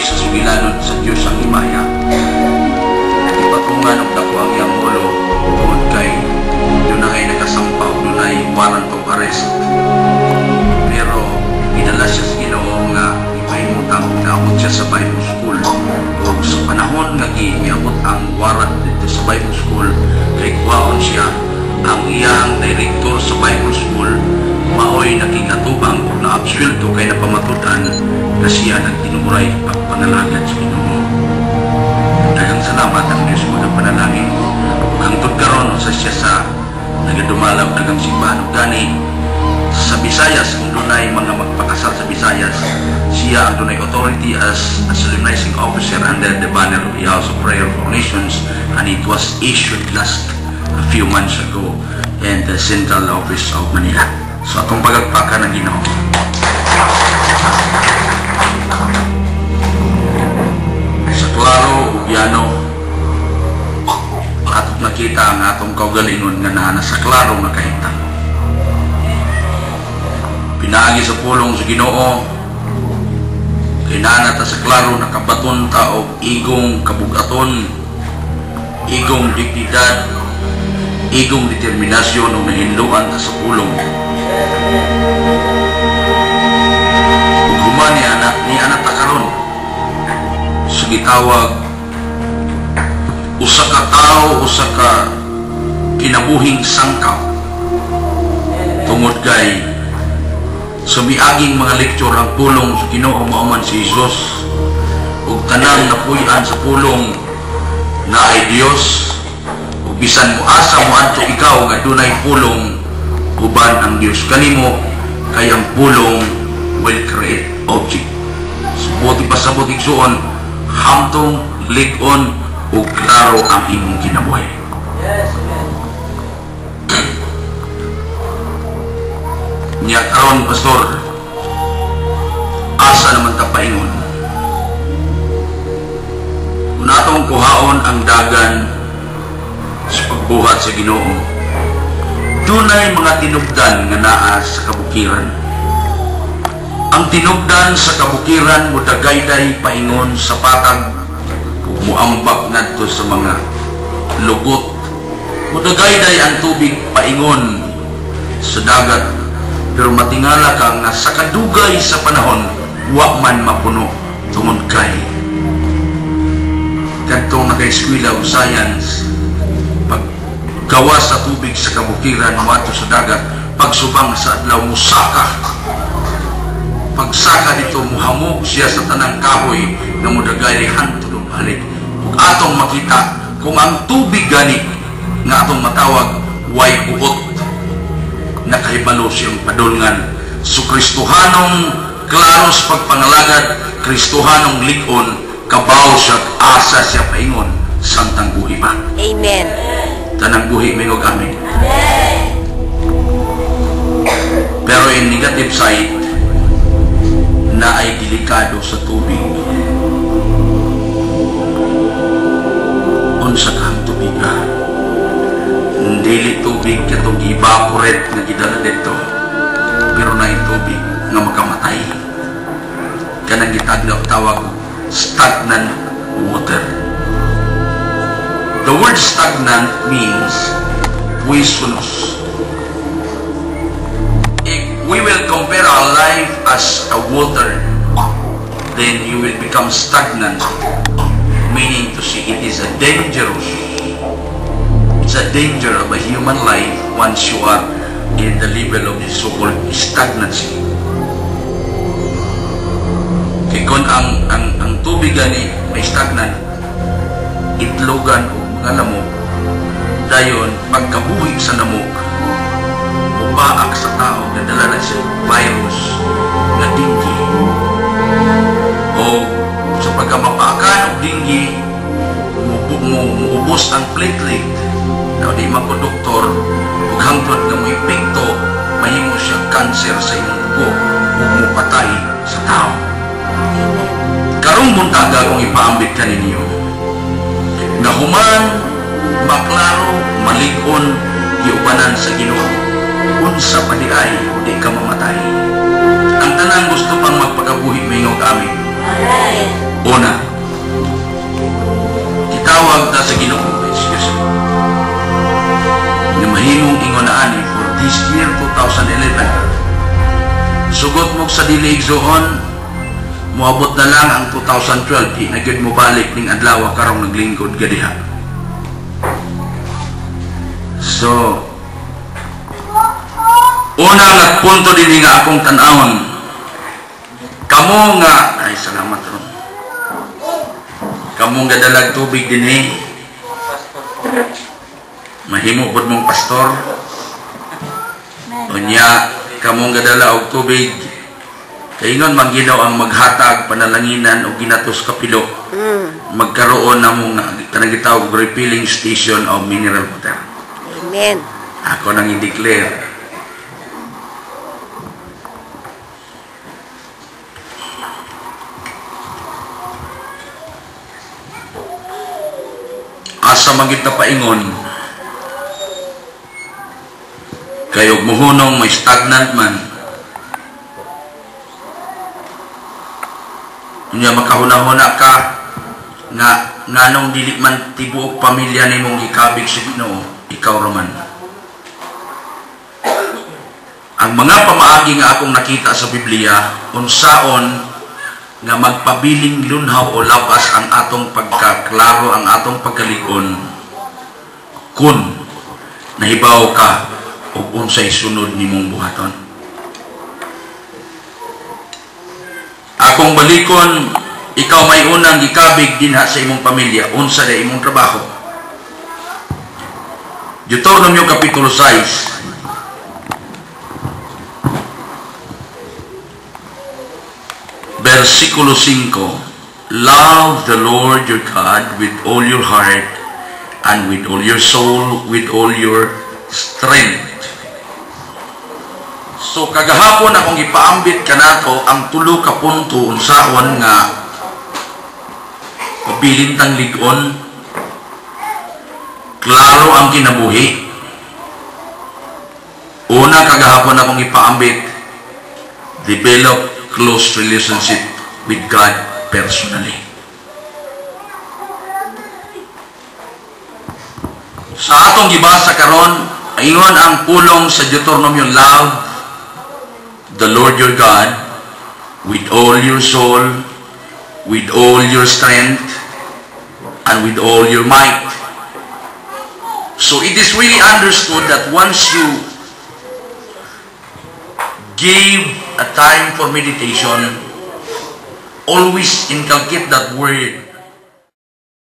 sa sugilanon sa Diyos ang himaya. Ipatungan og dako ang iyang ulo tungod kay dunay nakasampaw, dunay warrant of arrest. Pero inala siya sa Ginoo nga ipahimutang naabot siya sa Bible School. O sa panahon nga giabot ang warrant dito sa Bible School, kay kuwaon siya ang iyang director sa Bible School, maoy nakingatubang o na-absuelto kay napamatudan na siya nagtinuray pagpanalagad sa Ginoo. Daghang salamat ang Diyos mo ng panalangin. Hangtod karon sa siya sa nagadumalaw daghang simbahan ug gani sa Visayas, kung dunay mga magpakasal sa Visayas, siya ang dunay authority as a solemnizing officer under the banner of the House of Prayer for Nations, and it was issued last a few months ago in the Central Office of Manila. So atong pagagpaka ng Ginoo. Sa klaro ug yano atong nakita ang atong kaugalingon nga naa sa klaro nga kahimtang. Pinaagi sa pulong sa Ginoo, kinana ta sa klaro nakabaton ta og igong kabugaton, igong dignidad, igong determinasyon o nahinluan ta sa pulong. Ug human ni anak ta karon sa gitawag usa ka tawo, usa ka kinabuhing sangkap tungod kay sumiaging mga lecture ang pulong sa Ginoo mauman si Jesus ug tanang napuy-an sa pulong na ay Dios. Bisan mo asa mo adto ikaw nga dunay pulong uban ang Dios kanimo, kay ang pulong will create object. Subuti pasabot igsuon, hamtong lig-on ug klaro ang imong kinabuhi. Nya karon pastor, asa naman ta paingon? Kung atong kuhaon ang dagan sa pagbuhat sa Ginoo, dunay mga tinubdan nga naa sa kabukiran. Ang tinubdan sa kabukiran mudagayday paingon sa patag ug muambak ngadto sa mga lugot. Mudagayday ang tubig paingon sa dagat, pero matingala ka nga sa kadugay sa panahon wa man mapuno tungod kay kadtong naka-eskwela og science, paggawas sa tubig sa kabukiran mato sa dagat, pagsubang sa adlaw musaka, pagsaka dito muhamog siya sa tanang kahoy nga mudagay hantod og balik. Ug atong makita kung ang tubig gani nga atong matawag way buot, nakahibalo siyang padulngan. So Kristohanong klaro sa pagpangalagad, Kristohanong lig-on, kabaw siya, asa siya paingon, santang buhi pa. Amen. Tanang buhi mingog amin. Pero in negative side, na ay delikado sa tubig. Unsa kang tubig ka? Dili tubig katong evaporate nga gidala dito, pero na tubig nga makamatay. Kanang gitaglaw tawag stagnant water. The word stagnant means poisonous. If we will compare our life as a water, then you will become stagnant, meaning to say it is a dangerous. It's a danger of a human life once you are in the level of the so-called stagnancy. Kaya kung ang tubig gani may stagnant, itlogan o mga lamok, dayon pagkabuhig sa lamok, upaak sa tao, nadala na siya virus na dinggi. O sa pagkamapaakan o dinggi, muubos ang platelet, na di man ko doktor, ug hangtod nga mo epekto, mahimo siya cancer sa imong dugo ug mupatay sa tao. Karong buntaga kung ipaambit ka ninyo, na human, maklaro, malig-on, giubanan sa Ginoo, unsa pa di ay, di ka mamatay. Ang tanang gusto pang magpagabuhi mayong amin. Una, gitawag ta sa Ginoo. Excuse me. Nga mahimong ingon na ani for this year 2011. Sugot mo sa dili igsoon, moabot na lang ang 2012, di na gyud mo balik ning adlaw karong naglingkod ka diha. So, una nga punto din nga akong tan-awon, kamo nga, ay salamat ron, kamo nga dalag tubig din mahimo pod mong pastor, unya kamo nga dala og tubig, kaingon man Ginoo ang maghatag panalanginan o ginatos kapilo, magkaroon na mong kanang gitawag refilling station of mineral water. Amen. Ako nang i-declare. Asa magit na paingon, kayog muhunong may stagnant man, unya makahuna-huna ka nga nganong dili man tibuok pamilya nimong gikabig sa Ginoo, ikaw raman. Ang mga pamaagi nga akong nakita sa Biblia, unsaon nga magpabiling lunhaw o lapas ang atong pagkaklaro, ang atong pagkalig-on kun nahibaw ka o unsay sunod nimong buhaton. Akong balikon, ikaw may unang gikabig dinha sa imong pamilya, unsa na imong trabaho. Deuteronomio Kapitulo 6 Versikulo 5, love the Lord your God with all your heart and with all your soul, with all your strength. So kagahapon akong ipaambit kanato ang tulo ka punto unsaon nga pabilintang lig-on, klaro ang kinabuhi. Una kagahapon akong ipaambit, develop close relationship with God personally. Sa atong gibasa karon, ingon ang pulong sa Deuteronomio, love the Lord your God with all your soul, with all your strength, and with all your might. So it is really understood that once you give a time for meditation, always inculcate that word